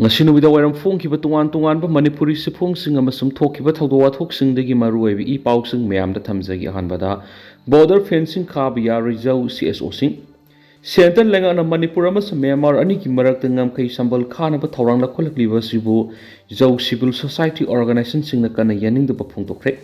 ngasi nubida wairam phongkiba tungan manipuri siphongsing amasum thokkiba thawdo wathokisingdagi maruoibi I pausing mayamda thamjagi ahanbada border fencing khaba yari Zou CSO sing Center lengana Manipur amasum Myanmar anigi marakta ngamkai sambal khanaba thawrang lakholakliba sibu Zou Civil Society Organization singna kana yaningdaba phongtokre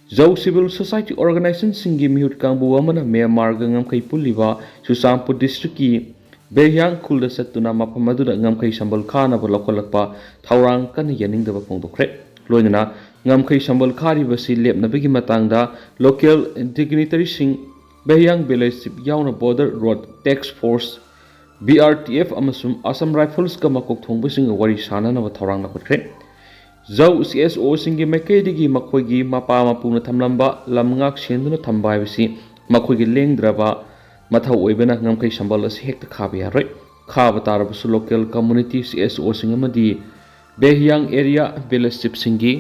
Zou Civil Society Organization singgi mihut kangbu amana Myanmar ga ngamkai puliba Susampur district ki Behyang kulda satuna Mapa maduda ngamkai sambal khanaba lakholakpa thawrang kana yaningdaba phongtokre loinana ngamkai sambal khari basi lepnabagi matangda local dignitary sing Behyang village yauna border road task force BRTF amasum Assam Rifles ka makok thongbasing wari sanana ba thawrang lakhotre Zou CSO singgi maikai dagi makhoigi Mapa mapuna thamlamba ngak senduna thamba bisi makhoigi Lengdraba mathou oibena ngamkai sambal asi hekta khaba yaroi khaba tarabasu local community CSO sing amadi Behyang area village singgi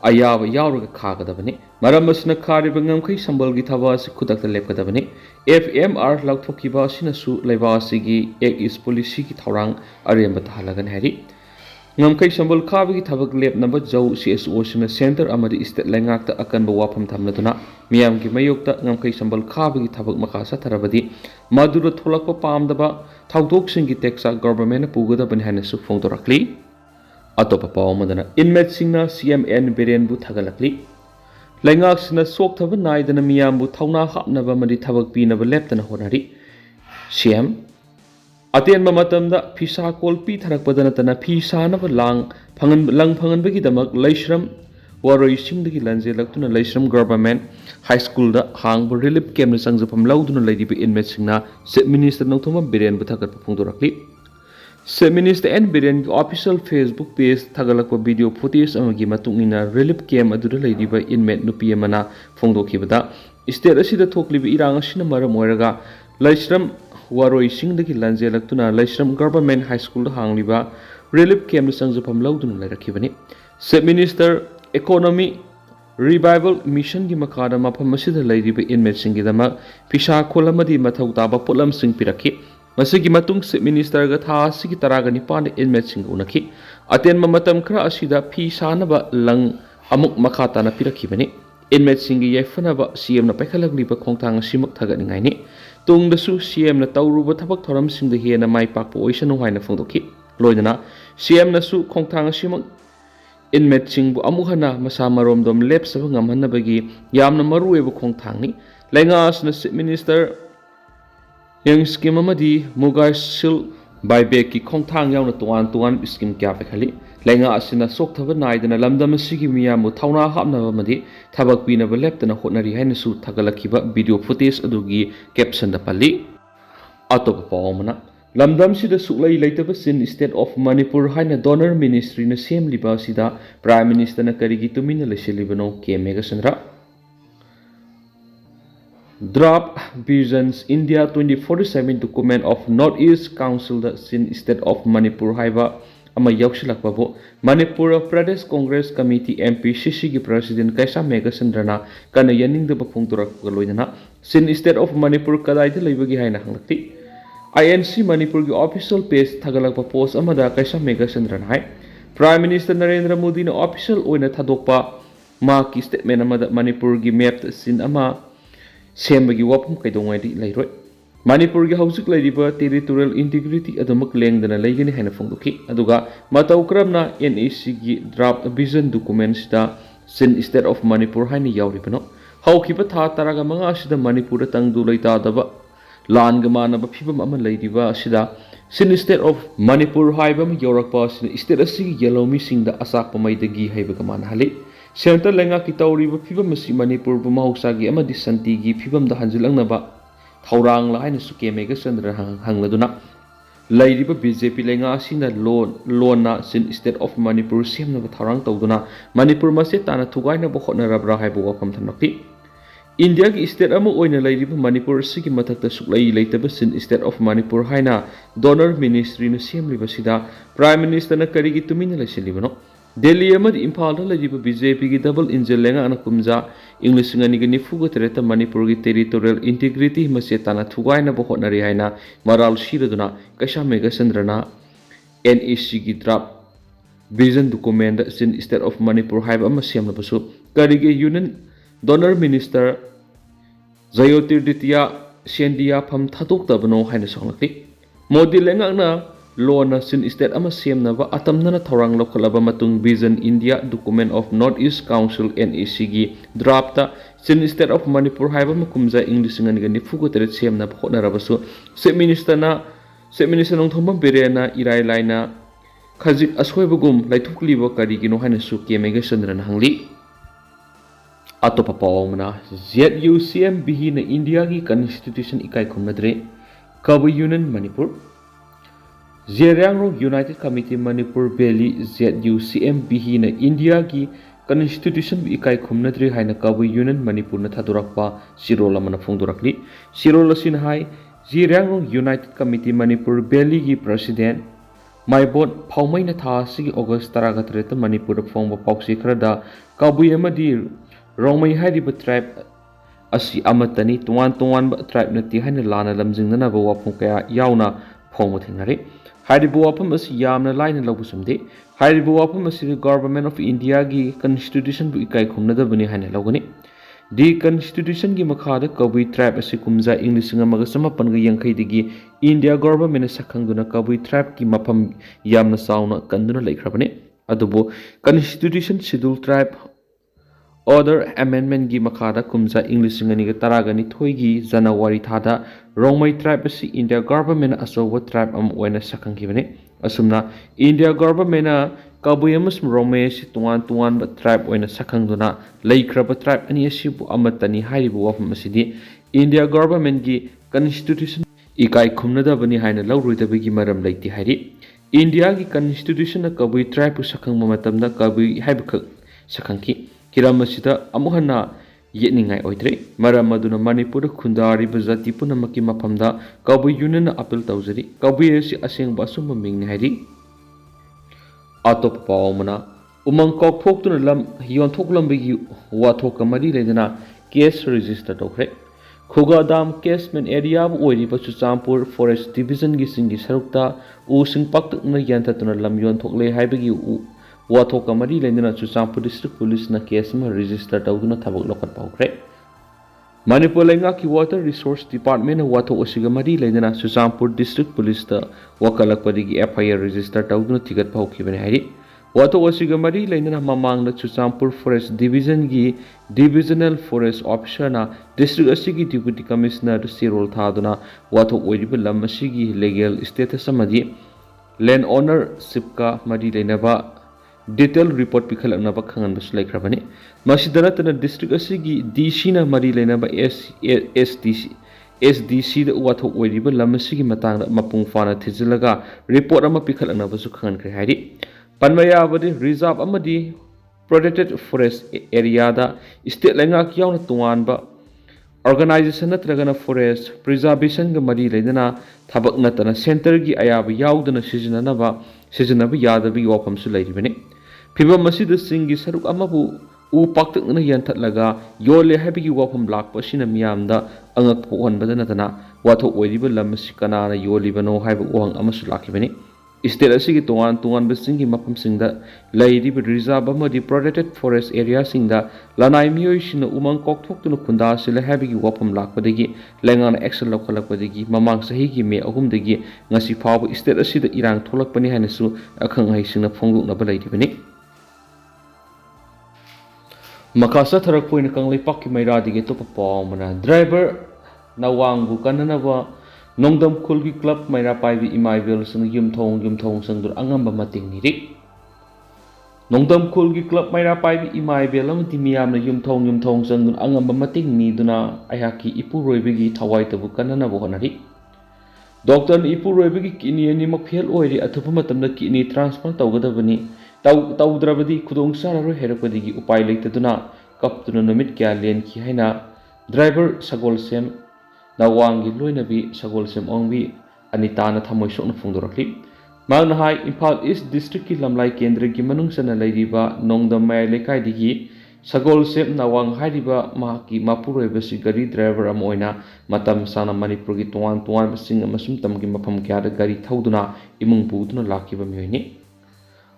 ayaba yauraga khagadabani maram asna khariba ngamkai sambal gi thaba asi khudakta lepkadabani FMR lauthokiba asinasu leiba asigi ek is policy ki thawrang aremba thalagan hari ngamkai sambal khabagi thabak lepnaba Zou CSO sina center amadi state lengakta akanba wafam thamladuna miyam gi mayokta ngamkai sambal khabagi thabak makasa tharabadi madura tholakpa pamdaba thawdok singi teksa government pugadabani hanasu phongdorakli atopa pawmadana inmate singna CMN Berenbu thagalakli lengak sina sok thaba naidana miyambu thawna hapnaba madi thabak pinaba leptana honari CM Aten mamatamda pisa kolpi tharakpadana tana pisa na lang phangan bagi damak laisram waroi singdagi lanje laktuna laisram government high school da hang bu relief camp na sangjapam lauduna laidibi inmate singna Chief Minister nongthoma Biren bu thagat phongdorakli Chief Minister N Biren ki official Facebook page thagalakpa video footage amagi matungina relief camp aduda laidiba inmate nupi amana phongdokhibada state asida thoklibi irang asina maram oiraga laisram waroi singdagi lanje laktuna laisram government high school hangliba relief camp sangjapam lauduna lairakibani Chief Minister economy revival mission gi makada mafam asida lairiba inmate singidama pisa kholamadi mathau taba polam sing pirakhi masigi matung Chief Minister ga tha sigi taragani pan inmate sing unakhi aten matam khra asida phi sanaba lang amuk makhata na pirakhibani inmate singi yaifanaba CM na paikhalagniba khongthang simak thaganingai ni tungdasu CM na tawruba thabak thoram singda hena mai pakpo oisanu haina phongdokhi loidana CM na su khongthang simak inmate singbu amuhana masa maromdom lepsaba ngamhanabagi yamna maruweba khongthangni lengasna Chief Minister yang scheme amadi mugai sil buyback ki khongthang yauna tuan scheme kya pekhali lenga asina sok thaba naidana lamdam asigi miyamu thawna hapnaba madi thabak pinaba leptana hotnari haina su thagalakhiba video footage adugi caption da pali atop pawmana lamdam sida suklai leitaba sin state of Manipur haina donor ministry na semliba sida prime minister na karigi tumina lesilibano kemega sandra Draft Visions India 2047 document of Northeast Council the Sin State of Manipur haiba ama yauksilakpabo Manipur Pradesh Congress Committee MPCC gi President Kaisa Megasandrana kana yaningdaba phongtorak loinana Sin State of Manipur kadaida leibagi haina hanglakti INC Manipur gi official page thagalakpa post amada Kaisa Megasandrana hai Prime Minister Narendra Modi na official oina thadokpa ma ki statement amada Manipur gi map sin ama sembagi wapum kaidongai lairoi Manipur gi hausik lairiba territorial integrity adamak lengdana laigani haina phongdokhi aduga mathou kramna NEC gi draft vision documents da sin state of Manipur haina yauribano haukiba tha taraga manga asida Manipur tangdu laita daba lan ga manaba phibam ama lairiba asida sin state of Manipur haibam yorakpa sin state asigi yalomi singda asak pamaidagi haiba ga manhali Center lenga ki tawriba phibam asi Manipur bu mahausagi amadi santi gi phibam da hanjilangnaba thawrang la haina su kemega sandra hangladuna lairiba BJP lenga asina lona sin state of Manipur semnaba thawrang tawduna Manipur mase tana thugaina bo khotnarabra haibu wafam thamnakti India ki state amu oina lairiba Manipur sigi mathakta suklai leitaba sin state of Manipur haina donor ministry na semliba sida prime minister na karigi tumina laisilibano Delhi amad Imphal da lajiba BJP ki double engine lenga anakumja English ngani gani fuga tereta Manipur ki territorial integrity masetana thugaina bo hotnari haina maral shiraduna Kaisa Megasandrana NEC ki draft vision document sin state of Manipur haiba ama semnabasu karige union donor minister Zayotirditia Sendia pham thatok tabano haina songlakti Modi lengakna lona sin state ama semnaba atamnana thorang lokhalaba matung vision India document of North East Council NEC gi drafta sin state of Manipur haiba makumja English ngani gani fugo tere semna khonarabasu se minister nong thombam berena irai laina khajik ashoibagum laithukliba karigino haina su kemega sandran hangli atopa pawmana ZUCMB na India gi constitution ikai khumnadre Kabu Union Manipur Zerangro United Committee Manipur Valley ZUCMB na India gi constitution ikai khumnadre haina Kabu Union Manipur na thadurakpa sirola mana phongdurakli sirola sin hai Zerangro United Committee Manipur Valley gi president Maibot Paumaina tha sigi August 13 Manipur phongba pauksi khrada Kabu amadi Rongmai hariba tribe asi amatani tuan tribe nati haina lana lamjingna ba wapong kaya yauna phongma thingnari hariba wapam asi yamna laina lobusumde hariba wapam asi government of India gi constitution bu ikai khumnada bani haina logani di constitution gi makhada Kabui tribe asi kumja English ngamaga samapan ga yangkhai digi India government sakhangduna Kabui tribe ki mapam yamna sauna kanduna laikhrabani adubo constitution schedule tribe Order Amendment gi makhada kumja English ngani ga taragani thoigi January thada Rongmai tribe si India government asowa tribe am oina sakhangibani asumna India government na Kabui amasum Rongmai si tuan ba tribe oina sakhangduna laikhraba tribe ani asibu amatani haribu wafam asidi India government gi constitution ikai khumnada bani haina lawruidabagi maram laiti hari India gi constitution na Kabui tribe sakhangma matamda Kabui haibakha sakhangki Kiramasida amuhana yetningai oitre maramaduna Manipur khundari bajati punamaki mapamda Kabu Union appeal tawjari Kabu si aseng basum mingni hairi atop pawmana umang kok thoktuna lam yon thoklambi wathok kamari ledana case register tokre Khugadam catchment area oiri Chuchampur forest division gi singi sarukta u singpak na yantatuna lam yon thokle haibagi Wathok kamari lendina Chuchampur district police na case ma register tawduna thabak lokat paukre Manipur lenga ki water resource department na wathok osiga mari lendina Chuchampur district police ta wakalak padigi FIR register tawduna tigat paukibane hari wathok osiga mari lendina mamang na Chuchampur forest division gi divisional forest officer na district asigi deputy commissioner sirol thaduna wathok oiriba lam asigi legal status amadi land ownership ka mari lenaba detail report pikhalakna ba khangan bas laikhrabani masidanatana district asigi DC na mari lenaba SDC da wathok oiriba lamasigi matangda mapung fana thijilaga report ama pikhalakna basu khangan khre hairi panmaya badi reserve amadi protected forest area da state lenga kyawna tuanba organization natragana forest preservation ga mari lenana thabak natana center gi ayaba yaudana sijanaba yadabi wafam su lairibani phibam masida singgi saruk amabu u paktakna yanthatlaga yole habigi wafam lakpa sina miyamda angak phohanbada natana watho oiriba lamasi kanana yolibano haiba wang amasu lakibani state asigi tuan basinggi mapam singda lairiba reserve amadi protected forest area singda lanai miyoi sina umang kokthoktuno khunda sila habigi wafam lakpadagi lengana action lokhalakpadagi mamang sahi gi me ahum dagi ngasi phabu state asida irang tholakpani hanasu akhang hai singna phonglukna ba lairibani Makasa tharak poina kanglai pakki maira dige to pawmana driver nawangbu kananaba nongdam khulgi club maira paibi imaivel sung yumthong sangdur angamba mating ni rik nongdam khulgi club maira paibi imaivel amati miyamna yumthong sangdur angamba mating ni duna ayaki ipu roibegi thawai tabu kananaba honari doctor ipu roibegi kini ani makphel oiri athupa matamda kini transplant tawgadabani tawdrabadi khudong sararo herakwadigi upai leitaduna kaptuna numit kya len ki haina driver sagol sem nawangi loinabi sagol sem ongbi anitana thamoi sokna phungdorakli magna hai Imphal East district ki lamlai kendra gi manung sana lairiba nongdam mai lekai digi sagol sem nawang hairiba mahaki mapuroi basi gari driver amoina matam sana Manipur gi tuan sing amasum tamgi mafam kya da gari thauduna imung puduna lakiba miyoini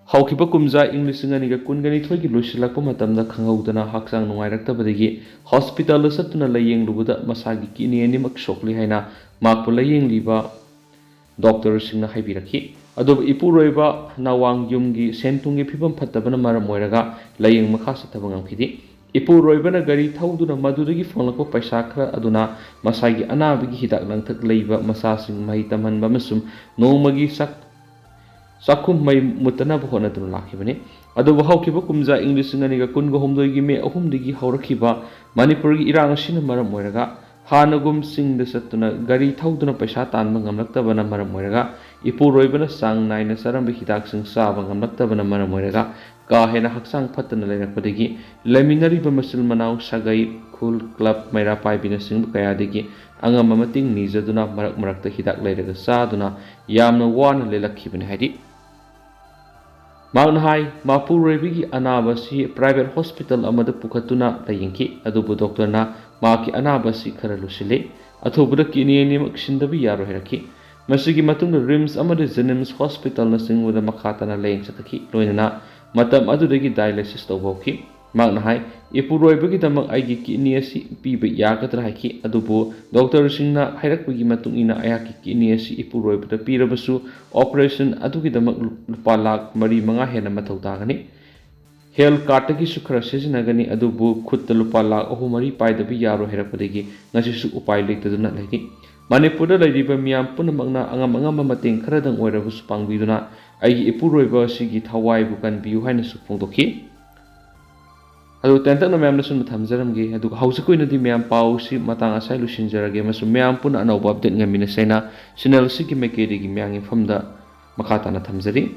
ꯍꯧꯈꯤꯕ ꯀꯨꯝꯖꯥ ꯏꯪ 2022ꯒꯤ ꯂꯣꯏꯁꯤꯜꯂꯛꯄ ꯃꯇꯝꯗ ꯈꯪꯍꯧꯗꯅ ꯍꯛꯆꯥꯡ ꯅꯨꯡꯉꯥꯏꯔꯛꯇꯕꯗꯒꯤ ꯍꯣꯁꯄꯤꯇꯥꯜꯗ ꯆꯠꯇꯨꯅ ꯂꯥꯌꯦꯡꯂꯨꯕꯗ ꯃꯁꯥꯒꯤ kidney ꯑꯅꯤꯃꯛ ꯁꯣꯛꯂꯤ ꯍꯥꯏꯅ ꯃꯍꯥꯛꯄꯨ ꯂꯥꯌꯦꯡꯂꯤꯕ ꯗꯣꯛꯇꯔꯁꯤꯡꯅ ꯍꯥꯏꯕꯤꯔꯛꯈꯤ꯫ ꯑꯗꯨꯕꯨ ꯏꯄꯨꯔꯣꯏꯕ ꯅꯥꯋꯥꯡ ꯌꯨꯝꯒꯤ ꯁꯦꯟ ꯊꯨꯝꯒꯤ ꯐꯤꯕꯝ ꯐꯠꯇꯕꯅ ꯃꯔꯝ ꯑꯣꯏꯔꯒ ꯂꯥꯌꯦꯡ ꯃꯈꯥ ꯆꯠꯊꯕ ꯉꯝꯈꯤꯗꯦ꯫ ꯏꯄꯨꯔꯣꯏꯕꯅ ꯒꯥꯔꯤ ꯊꯧꯗꯨꯅ ꯃꯗꯨꯗꯒꯤ ꯐꯪꯂꯛꯄ ꯄꯩꯁꯥ ꯈꯔ ꯑꯗꯨꯅ ꯃꯁꯥꯒꯤ ꯑꯅꯥꯕꯒꯤ ꯍꯤꯗꯥꯛ ꯂꯥꯡꯊꯛ ꯂꯩꯕ, ꯃꯆꯥꯁꯤꯡ ꯃꯍꯩ ꯇꯝꯍꯟꯕ ꯑꯃꯁꯨꯡ ꯅꯣꯡꯃꯒꯤ ꯆꯥꯛꯈꯨꯝ ꯃꯩ ꯃꯨꯠꯇꯅꯕ ꯍꯣꯠꯅꯗꯨꯅ ꯂꯥꯛꯈꯤꯕꯅꯤ꯫ ꯑꯗꯨꯕꯨ ꯍꯧꯈꯤꯕ ꯀꯨꯝꯖꯥ ꯏꯪ 2023ꯒꯤ ꯃꯦ 3ꯗꯒꯤ ꯍꯧꯔꯛꯈꯤꯕ ꯃꯅꯤꯄꯨꯔꯒꯤ ꯏꯔꯥꯡ ꯑꯁꯤꯅ ꯃꯔꯝ ꯑꯣꯏꯔꯒ ꯍꯥꯟꯅꯒꯨꯝ ꯆꯤꯡꯗ ꯆꯠꯇꯨꯅ ꯒꯥꯔꯤ ꯊꯧꯗꯨꯅ ꯄꯩꯁꯥ ꯇꯥꯟꯕ ꯉꯝꯂꯛꯇꯕꯅ ꯃꯔꯝ ꯑꯣꯏꯔꯒ ꯏꯄꯨꯔꯣꯏꯕꯅ ꯆꯥꯡ ꯅꯥꯏꯅ ꯆꯥꯔꯝꯕ ꯍꯤꯗꯥꯛꯁꯤꯡ ꯆꯥꯕ ꯉꯝꯂꯛꯇꯕꯅ ꯃꯔꯝ ꯑꯣꯏꯔꯒ ꯀꯥ ꯍꯦꯟꯅ ꯍꯛꯆꯥꯡ ꯐꯠꯇꯅ ꯂꯩꯔꯛꯄꯗꯒꯤ ꯂꯩꯃꯤꯟꯅꯔꯤꯕ ꯃꯆꯤꯜ ꯃꯅꯥꯎ, ꯁꯥꯒꯩ, ꯈꯨꯜ, ꯀ꯭ꯂꯕ, ꯃꯩꯔꯥ ꯄꯥꯏꯕꯤꯅꯆꯤꯡꯕ ꯀꯌꯥꯗꯒꯤ ꯑꯉꯝꯕ ꯃꯇꯦꯡ ꯅꯤꯖꯗꯨꯅ ꯃꯔꯛ ꯃꯔꯛꯇ ꯍꯤꯗꯥꯛ ꯂꯩꯔꯒ ꯆꯥꯗꯨꯅ ꯌꯥꯝꯅ ꯋꯥꯅ ꯂꯦꯜꯂꯛꯈꯤꯕꯅꯤ ꯍꯥꯏꯔꯤ꯫ ꯃꯍꯥꯛꯅ ꯍꯥꯏ ꯃꯄꯨꯔꯣꯏꯕꯒꯤ ꯑꯅꯥꯕ ꯑꯁꯤ ꯄ꯭ꯔꯥꯏꯚꯦꯠ ꯍꯣꯁꯄꯤꯇꯥꯜ ꯑꯃꯗ ꯄꯨꯈꯠꯇꯨꯅ ꯂꯥꯌꯦꯡꯈꯤ꯫ ꯑꯗꯨꯕꯨ ꯗꯣꯛꯇꯔꯅ ꯃꯍꯥꯛꯀꯤ ꯑꯅꯥꯕ ꯑꯁꯤ ꯈꯔ ꯂꯨꯁꯤꯜꯂꯤ, ꯑꯊꯨꯕꯗ ꯀꯤꯗꯅꯤ ꯑꯅꯤꯃꯛ ꯁꯤꯟꯗꯕ ꯌꯥꯔꯣꯏ ꯍꯥꯏꯔꯛꯈꯤ꯫ ꯃꯁꯤꯒꯤ ꯃꯇꯨꯡꯗ ꯔꯤꯝꯁ ꯑꯃꯗꯤ ꯖꯦꯅꯤꯝꯁ ꯍꯣꯁꯄꯤꯇꯥꯜꯅꯆꯤꯡꯕꯗ ꯃꯈꯥ ꯇꯥꯅ ꯂꯥꯌꯦꯡ ꯆꯠꯊꯈꯤ, ꯂꯣꯏꯅꯅ ꯃꯇꯝ ꯑꯗꯨꯗꯒꯤ ꯗꯥꯏꯂꯥꯏꯁꯤꯁ ꯇꯧꯕ ꯍꯧꯈꯤ꯫ ꯃꯍꯥꯛꯅ ꯍꯥꯏ ꯏꯄꯨꯔꯣꯏꯕꯒꯤꯗꯃꯛ ꯑꯩꯒꯤ ꯀꯤꯗꯅꯤ ꯑꯁꯤ ꯄꯤꯕ ꯌꯥꯒꯗ꯭ꯔꯥ ꯍꯥꯏꯈꯤ꯫ ꯑꯗꯨꯕꯨ ꯗꯣꯛꯇꯔꯁꯤꯡꯅ ꯍꯥꯏꯔꯛꯄꯒꯤ ꯃꯇꯨꯡ ꯏꯟꯅ ꯑꯩꯍꯥꯛꯀꯤ ꯀꯤꯗꯅꯤ ꯑꯁꯤ ꯏꯄꯨꯔꯣꯏꯕꯗ ꯄꯤꯔꯕꯁꯨ ꯑꯣꯄꯔꯦꯁꯟ ꯑꯗꯨꯒꯤꯗꯃꯛ ꯂꯨꯄꯥ ꯂꯥꯈ 4-5 ꯍꯦꯟꯅ ꯃꯊꯧ ꯇꯥꯒꯅꯤ꯫ ꯍꯦꯜꯊ ꯀꯥꯔꯗꯇꯒꯤꯁꯨ ꯈꯔ ꯁꯤꯖꯤꯟꯅꯒꯅꯤ, ꯑꯗꯨꯕꯨ ꯈꯨꯠꯇ ꯂꯨꯄꯥ ꯂꯥꯈ 3-4 ꯄꯥꯏꯗꯕ ꯌꯥꯔꯣꯏ ꯍꯥꯏꯔꯛꯄꯗꯒꯤ ꯉꯁꯤꯁꯨ ꯎꯄꯥꯏ ꯂꯩꯇꯗꯨꯅ ꯂꯩꯔꯤ꯫ ꯃꯅꯤꯄꯨꯔꯗ ꯂꯩꯔꯤꯕ ꯃꯤꯌꯥꯝ ꯄꯨꯝꯅꯃꯛꯅ ꯑꯉꯝꯕ ꯃꯇꯦꯡ ꯈꯔꯗꯪ ꯑꯣꯏꯔꯕꯁꯨ ꯄꯥꯡꯕꯤꯗꯨꯅ ꯑꯩꯒꯤ ꯏꯄꯨꯔꯣꯏꯕ ꯑꯁꯤꯒꯤ ꯊꯋꯥꯏꯕꯨ ꯀꯟꯕꯤꯌꯨ ꯍꯥꯏꯅꯁꯨ ꯐꯣꯡꯗꯣꯛꯈꯤ꯫ ꯑꯗꯨ ꯇꯦꯟꯇꯛꯅ ꯃꯌꯥꯝꯗ ꯁꯨꯝ ꯊꯝꯖꯔꯝꯒꯦ꯫ ꯑꯗꯨꯒ ꯍꯧꯖꯤꯛ ꯑꯣꯏꯅꯗꯤ ꯃꯌꯥꯝ ꯄꯥꯎ ꯑꯁꯤ ꯃꯇꯥꯡ ꯑꯁꯥꯏ ꯂꯣꯏꯁꯤꯟꯖꯔꯒꯦ ꯑꯃꯁꯨꯡ ꯃꯌꯥꯝ ꯄꯨꯟꯅ ꯑꯅꯧꯕ ꯑꯞꯗꯦꯠ ꯉꯝꯃꯤꯟꯅꯁꯦꯅ ꯆꯦꯅꯦꯜ ꯑꯁꯤꯒꯤ ꯃꯥꯏꯀꯩꯗꯒꯤ ꯃꯌꯥꯝꯒꯤ ꯃꯐꯝꯗ ꯃꯈꯥ ꯇꯥꯅ ꯊꯝꯖꯔꯤ꯫